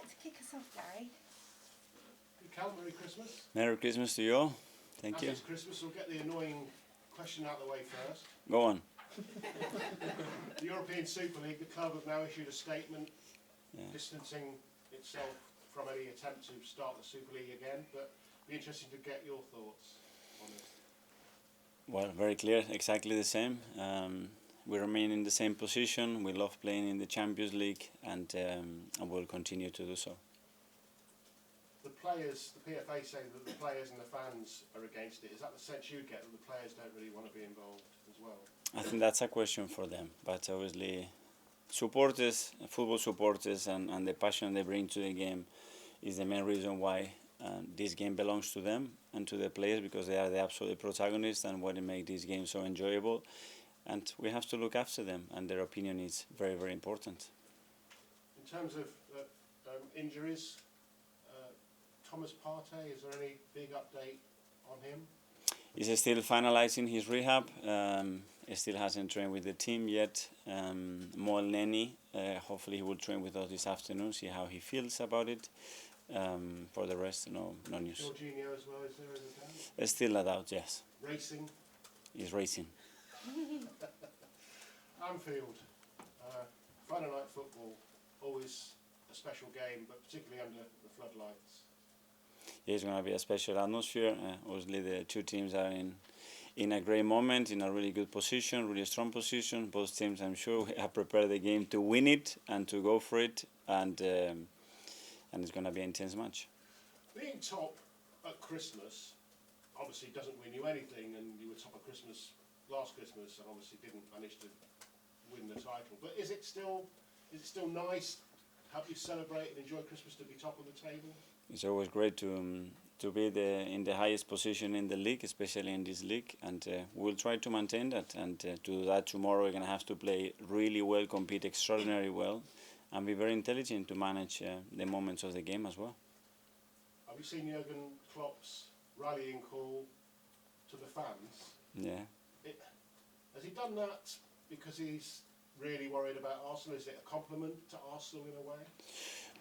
like to kick us off, Gary? Mikel, Merry Christmas. Merry Christmas to you all. Thank you. As it's Christmas, we'll get the annoying question out of the way first. Go on. The European Super League, the club have now issued a statement distancing itself from any attempt to start the Super League again, but it'd be interesting to get your thoughts on it. Well, very clear, exactly the same. We remain in the same position. We love playing in the Champions League, and we'll continue to do so. The players, the PFA say that the players and the fans are against it. Is that the sense you get, that the players don't really want to be involved as well? I think that's a question for them, but obviously supporters, football supporters, and the passion they bring to the game is the main reason why this game belongs to them and to the players, because they are the absolute protagonists and what makes this game so enjoyable. And we have to look after them, and their opinion is very, very important. In terms of injuries, Thomas Partey, is there any big update on him? He's still finalizing his rehab. He still hasn't trained with the team yet. Neni, hopefully he will train with us this afternoon, see how he feels about it. For the rest, no news. Jorginho as well, is there as a doubt? It's still a doubt, yes. Racing? He's racing. Anfield, Friday night football, always a special game, but particularly under the floodlights. It's going to be a special atmosphere. Obviously, the two teams are in a great moment, in a really good position, really strong position. Both teams, I'm sure, have prepared the game to win it and to go for it, and it's going to be an intense match. Being top at Christmas obviously doesn't win you anything, and you were top at Christmas last Christmas and obviously didn't manage to win the title. But is it still nice, help you celebrate and enjoy Christmas, to be top of the table? It's always great to be in the highest position in the league, especially in this league, and we'll try to maintain that. And to do that tomorrow, we're going to have to play really well, compete extraordinarily well, and be very intelligent to manage the moments of the game as well. Have you seen Jurgen Klopp's rallying call to the fans? Yeah. Has he done that because he's really worried about Arsenal? Is it a compliment to Arsenal in a way?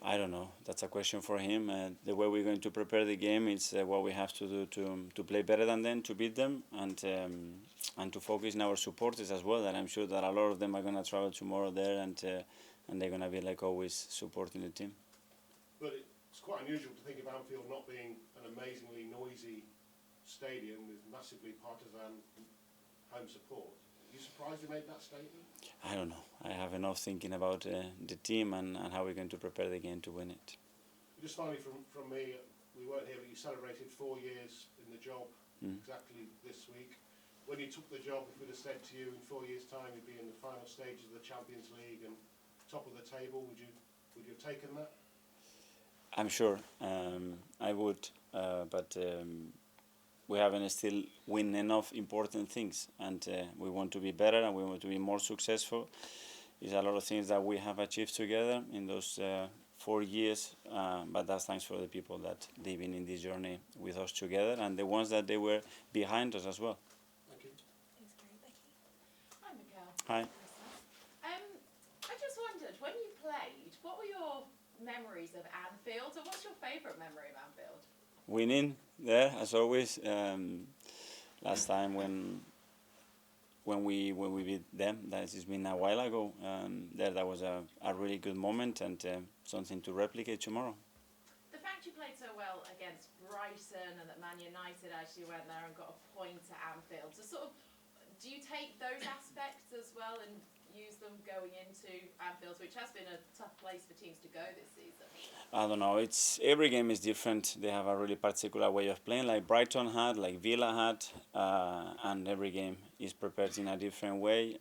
I don't know. That's a question for him. The way we're going to prepare the game is what we have to do to play better than them, to beat them, and to focus on our supporters as well. And I'm sure that a lot of them are going to travel tomorrow there, and they're going to be, like always, supporting the team. But it's quite unusual to think of Anfield not being an amazingly noisy stadium with massively partisan home support. Are you surprised you made that statement? I don't know. I have enough thinking about the team and how we're going to prepare the game to win it. Just finally from me, we weren't here, but you celebrated 4 years in the job exactly this week. When you took the job, if we'd have said to you in 4 years' time you'd be in the final stages of the Champions League and top of the table, would you have taken that? I'm sure I would, but we haven't still win enough important things, and we want to be better and we want to be more successful. There's a lot of things that we have achieved together in those 4 years, but that's thanks for the people that they've been in this journey with us together, and the ones that they were behind us as well. Thank you. Thanks, Gary. Becky? Hi, Mikel. Hi. I just wondered, when you played, what were your memories of Anfield, or what's your favourite memory of Anfield? Winning there, as always. Last time when we beat them, that has been a while ago. That was a really good moment, and something to replicate tomorrow. The fact you played so well against Brighton and that Man United actually went there and got a point at Anfield, so sort of, do you take those aspects as well and use them going into Anfield, which has been a tough place for teams to go this season? I don't know. Every game is different. They have a really particular way of playing, like Brighton had, like Villa had, and every game is prepared in a different way.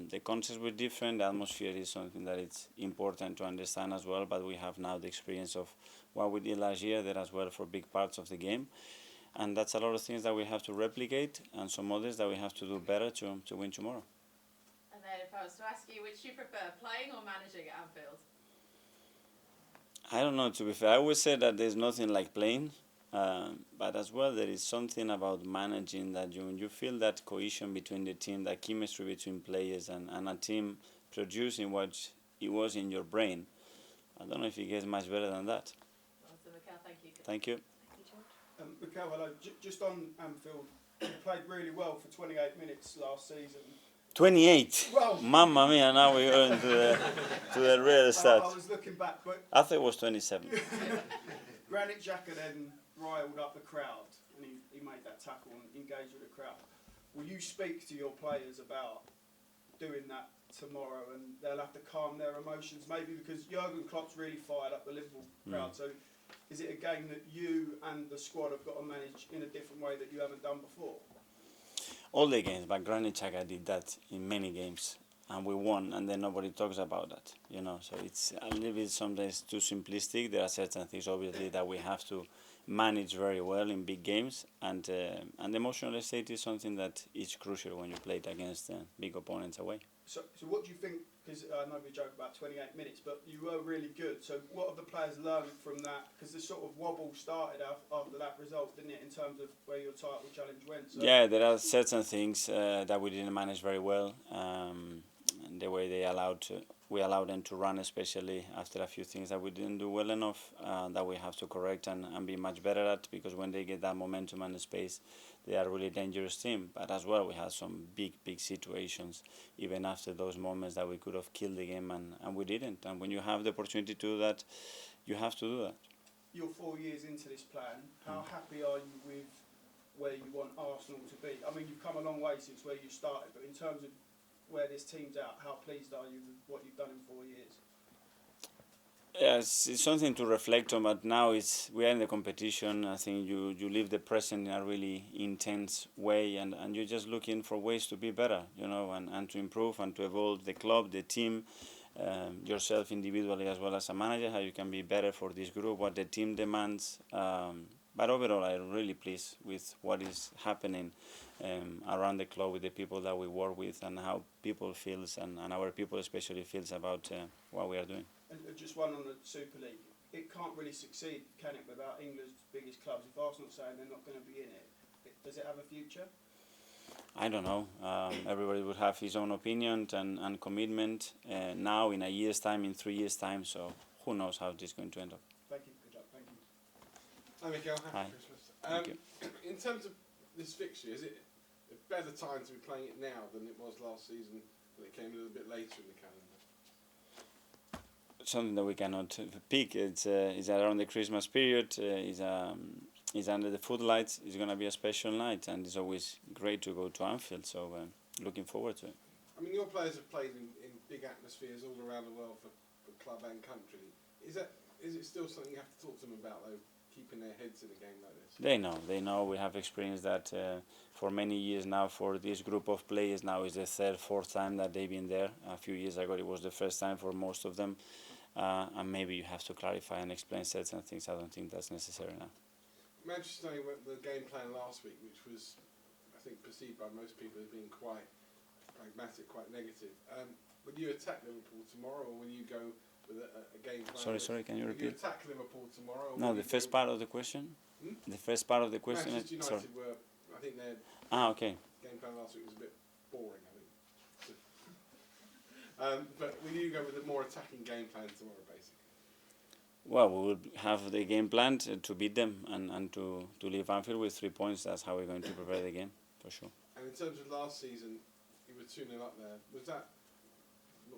The concepts were different. The atmosphere is something that it's important to understand as well. But we have now the experience of what we did last year there as well for big parts of the game, and that's a lot of things that we have to replicate, and some others that we have to do better to win tomorrow. And then if I was to ask you, which do you prefer, playing or managing at Anfield? I don't know, to be fair. I always say that there's nothing like playing, but as well there is something about managing that you feel that cohesion between the team, that chemistry between players, and a team producing what it was in your brain. I don't know if it gets much better than that. Well, so Mikel, thank you. Thank you. Thank you, George. Mikel, hello. Just on Anfield, you played really well for 28 minutes last season. 28. Well, Mamma mia! Now we're going to the real I stats. was looking back, but I thought it was 27. Granit Xhaka then riled up the crowd, and he made that tackle and engaged with the crowd. Will you speak to your players about doing that tomorrow, and they'll have to calm their emotions, maybe because Jurgen Klopp's really fired up the Liverpool crowd. So, is it a game that you and the squad have got to manage in a different way that you haven't done before? All the games, but Granit Xhaka did that in many games, and we won, and then nobody talks about that, you know. So it's a little bit sometimes too simplistic. There are certain things, obviously, that we have to manage very well in big games, and the emotional state is something that is crucial when you play it against big opponents away. So what do you think, because I know we joke about 28 minutes, but you were really good. So what have the players learned from that? Because the sort of wobble started after that result, didn't it, in terms of where your title challenge went? So Yeah, there are certain things that we didn't manage very well. And the way we allowed them to run, especially after a few things that we didn't do well enough, that we have to correct and be much better at, because when they get that momentum and the space, they are a really dangerous team. But as well, we had some big situations, even after those moments that we could have killed the game, and we didn't. And when you have the opportunity to do that, you have to do that. you're 4 years into this plan. How happy are you with where you want Arsenal to be? I mean, you've come a long way since where you started, but in terms of where this team's at, how pleased are you with what you've done in 4 years? Yes, it's something to reflect on, but now we are in the competition. I think you live the present in a really intense way, and you're just looking for ways to be better, you know, and to improve and to evolve the club, the team, yourself individually as well as a manager, how you can be better for this group, what the team demands. But overall, I'm really pleased with what is happening around the club with the people that we work with, and how people feels, and our people especially feels about what we are doing. And just one on the Super League. It can't really succeed, can it, without England's biggest clubs? If Arsenal's saying they're not going to be in it, does it have a future? I don't know. Everybody would have his own opinion and commitment now, in a year's time, in 3 years' time. So who knows how this is going to end up. Thank you. Good luck. Thank you. Hi, Mikel. Hi. Happy Christmas. Thank you. In terms of this fixture, is it a better time to be playing it now than it was last season, when it came a little bit later in the calendar? Something that we cannot pick. It's around the Christmas period. It's under the footlights. It's going to be a special night, and it's always great to go to Anfield. So looking forward to it. I mean, your players have played in big atmospheres all around the world for club and country. Is it still something you have to talk to them about, though, keeping their heads in a game like this? They know. We have experienced that for many years now. For this group of players now is the third, fourth time that they've been there. A few years ago it was the first time for most of them. And maybe you have to clarify and explain certain things. I don't think that's necessary now. Manchester United went the game plan last week, which was, I think, perceived by most people as being quite pragmatic, quite negative. Will you attack Liverpool tomorrow, or will you go with a game plan? Sorry, can you Will you repeat? attack Liverpool tomorrow? Or No, will the you first go- part of the question? Hmm? The first part of the question? Manchester United Sorry. were, I think their Okay. game plan last week was a bit boring, I think. But will you go with a more attacking game plan tomorrow, basically? Well, we will have the game planned to beat them and to leave Anfield with 3 points. That's how we're going to prepare the game, for sure. And in terms of last season, you were 2-0 up there. Was that,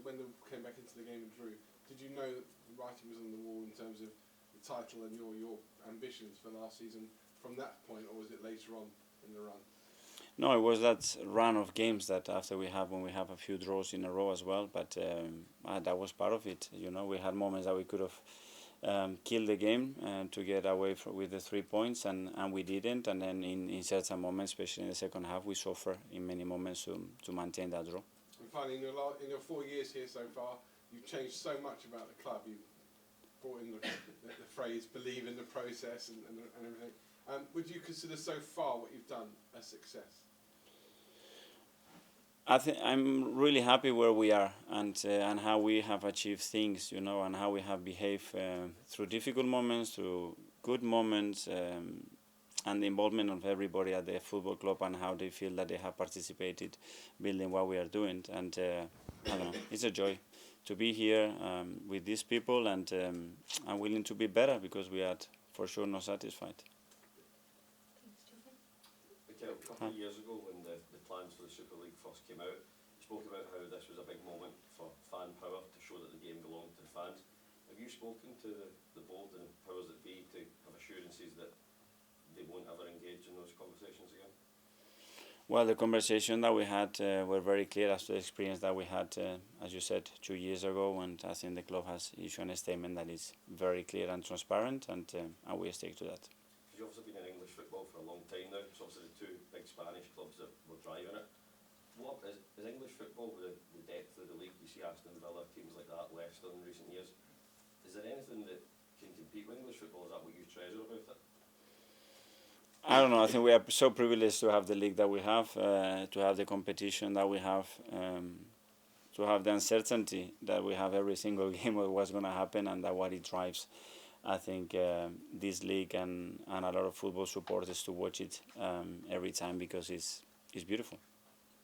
when they came back into the game and drew, did you know that the writing was on the wall in terms of the title and your ambitions for last season from that point, or was it later on in the run? No, it was that run of games that when we have a few draws in a row as well. But that was part of it. You know, we had moments that we could have killed the game to get away with the 3 points, and we didn't. And then in certain moments, especially in the second half, we suffered in many moments to maintain that draw. And finally, in your 4 years here so far, you've changed so much about the club. You've brought in the phrase "believe in the process" and everything. Would you consider so far what you've done a success? I think I'm really happy where we are and how we have achieved things, you know, and how we have behaved through difficult moments, through good moments, and the involvement of everybody at the football club and how they feel that they have participated building what we are doing. And I don't know, it's a joy to be here with these people, and I'm willing to be better because we are for sure not satisfied. Mikel, a couple of years ago when the plans for the Super League first came out, you spoke about how this was a big moment for fan power to show that the game belonged to the fans. Have you spoken to the board and powers that be to have assurances that they won't ever engage in those conversations again? Well, the conversation that we had were very clear after the experience that we had, as you said, 2 years ago, and I think the club has issued a statement that is very clear and transparent, and we stick to that. You've obviously been in English football for a long time now. It's obviously the two big Spanish clubs that were driving it. What is English football, with the depth of the league? You see Aston Villa, teams like that, Leicester in recent years. Is there anything that can compete with English football? Is that what you treasure about it? I don't know. I think we are so privileged to have the league that we have, to have the competition that we have, to have the uncertainty that we have every single game of what's going to happen, and that what it drives, I think, this league and a lot of football supporters to watch it every time because it's beautiful.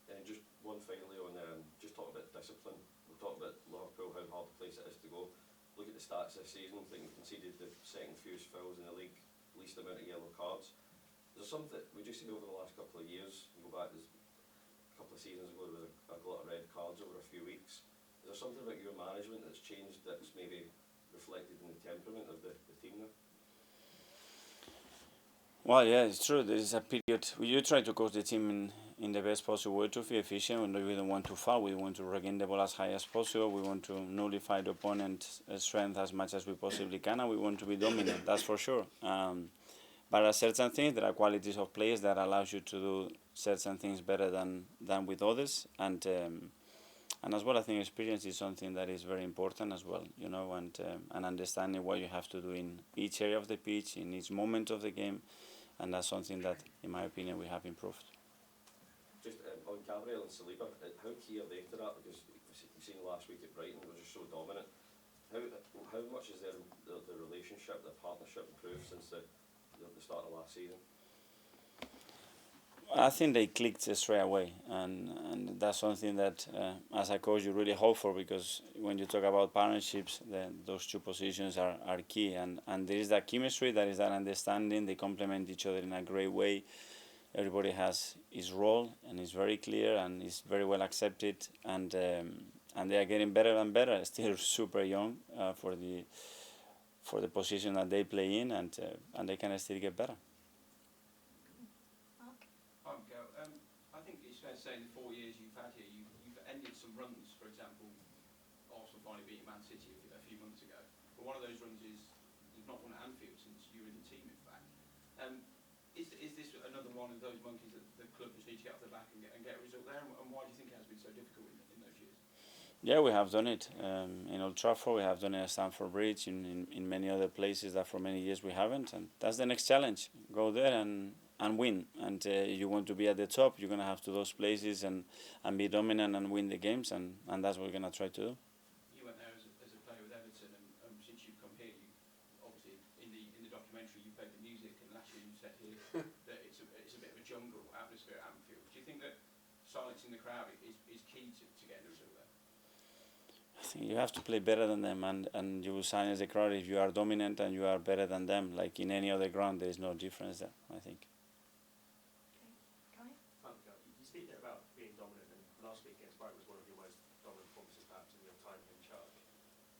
And just one finally on, just talk about discipline. We've talked about Liverpool, how hard a place it is to go. Look at the stats this season. I think we conceded the second fewest fouls in the league, least amount of yellow cards. Is there something that we just seen over the last couple of years? You go back, there's a couple of seasons ago, there was a lot of red cards over a few weeks. Is there something about your management that's changed that's maybe reflected in the temperament of the team now? Well, yeah, it's true. There is a period you try to coach the team in the best possible way to be efficient. We don't want to foul. We want to regain the ball as high as possible. We want to nullify the opponent's strength as much as we possibly can, and we want to be dominant. That's for sure. But at certain things, there are qualities of players that allows you to do certain things better than with others, and as well, I think experience is something that is very important as well, you know, and understanding what you have to do in each area of the pitch, in each moment of the game, and that's something that, in my opinion, we have improved. Just on Gabriel and Saliba, how key are they to that? Because we've seen last week at Brighton, they were just so dominant. How much is the relationship, the partnership improved since the start of last season? I think they clicked straight away, and that's something that, as a coach, you really hope for, because when you talk about partnerships, those two positions are key, and there is that chemistry, there is that understanding, they complement each other in a great way. Everybody has his role, and it's very clear, and it's very well accepted, and they are getting better and better, still super young for the position that they play in, and they can still get better. Hi, Mikel. I think it's fair to say in the 4 years you've had here, you've ended some runs. For example, Arsenal finally beat Man City a few months ago. But one of those runs is you've not won at Anfield since you were in the team, in fact. Is this another one of those monkeys that the club just needs to get off the back and get a result there? And why do you think it has been so difficult in those years? Yeah, we have done it in Old Trafford. We have done it at Stamford Bridge. In many other places that for many years we haven't, and that's the next challenge. Go there and win. And you want to be at the top, you're gonna have to those places and be dominant and win the games, and that's what we're gonna try to do. You went there as a player with Everton, and since you've come here, you obviously in the documentary you played the music, and last year you said here that it's a bit of a jungle atmosphere at Anfield. Do you think that silencing the crowd is key to getting the result there? I think you have to play better than them, and you will silence the crowd if you are dominant and you are better than them. Like in any other ground, there is no difference there, I think. You speak there about being dominant, and last week against Brighton was one of your most dominant performances perhaps in your time in charge.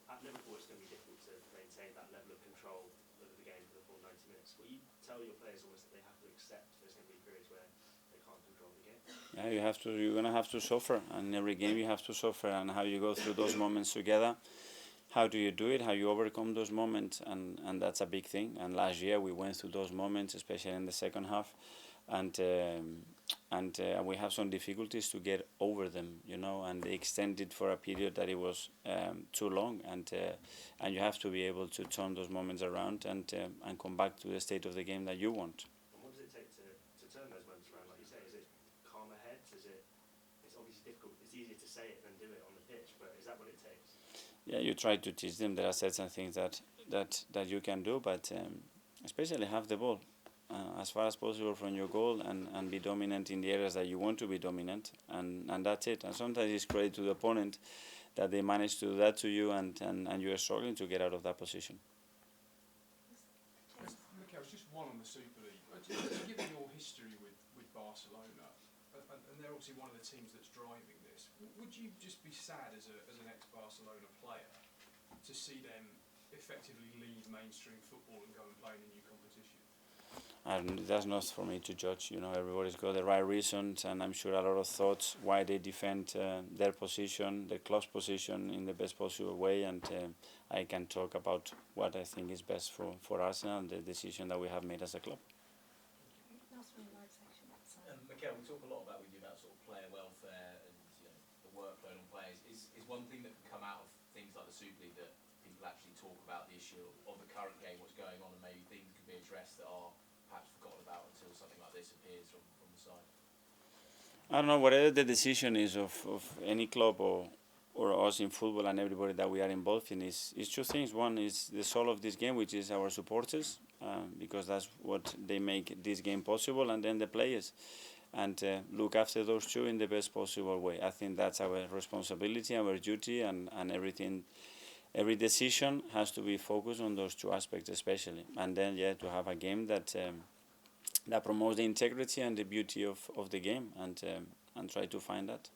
At Liverpool, it's going to be difficult to maintain that level of control of the game for the full 90 minutes. Will you tell your players almost that they have to accept there's going to be periods where they can't control the game? Yeah, you're gonna have to suffer, and every game you have to suffer, and how you go through those moments together. How do you do it? How you overcome those moments, and that's a big thing. And last year we went through those moments, especially in the second half, and we have some difficulties to get over them, you know. And they extended for a period that it was too long, and you have to be able to turn those moments around and come back to the state of the game that you want. And what does it take to turn those moments around? Like you say, is it calmer heads? It's obviously difficult. It's easier to say it than do it on the pitch, but is that what it takes? Yeah, you try to teach them. There are certain things that you can do, but especially have the ball as far as possible from your goal, and be dominant in the areas that you want to be dominant, and that's it. And sometimes it's credit to the opponent that they manage to do that to you, and you are struggling to get out of that position. Mikel, just one on the Super League. Given your history with Barcelona, and they're obviously one of the teams that's driving this, would you just be sad as an ex-Barcelona player to see them effectively leave mainstream football and go and play in a new competition? And that's not for me to judge. Everybody's got the right reasons, and I'm sure a lot of thoughts why they defend their position, their club's position, in the best possible way. And I can talk about what I think is best for Arsenal and the decision that we have made as a club. Last one in live section. Sorry. Mikel, we talk a lot with you about sort of player welfare and the workload on players. Is one thing that can come out of things like the Super League that people actually talk about the issue of the current game, what's going on, and maybe things can be addressed that are perhaps forgotten about until something like this appears from the side? I don't know, whatever the decision is of any club or us in football and everybody that we are involved in, is two things. One is the soul of this game, which is our supporters, because that's what they make this game possible, and then the players. And look after those two in the best possible way. I think that's our responsibility, our duty, and everything. Every decision has to be focused on those two aspects especially. And then, to have a game that promotes the integrity and the beauty of the game, and try to find that.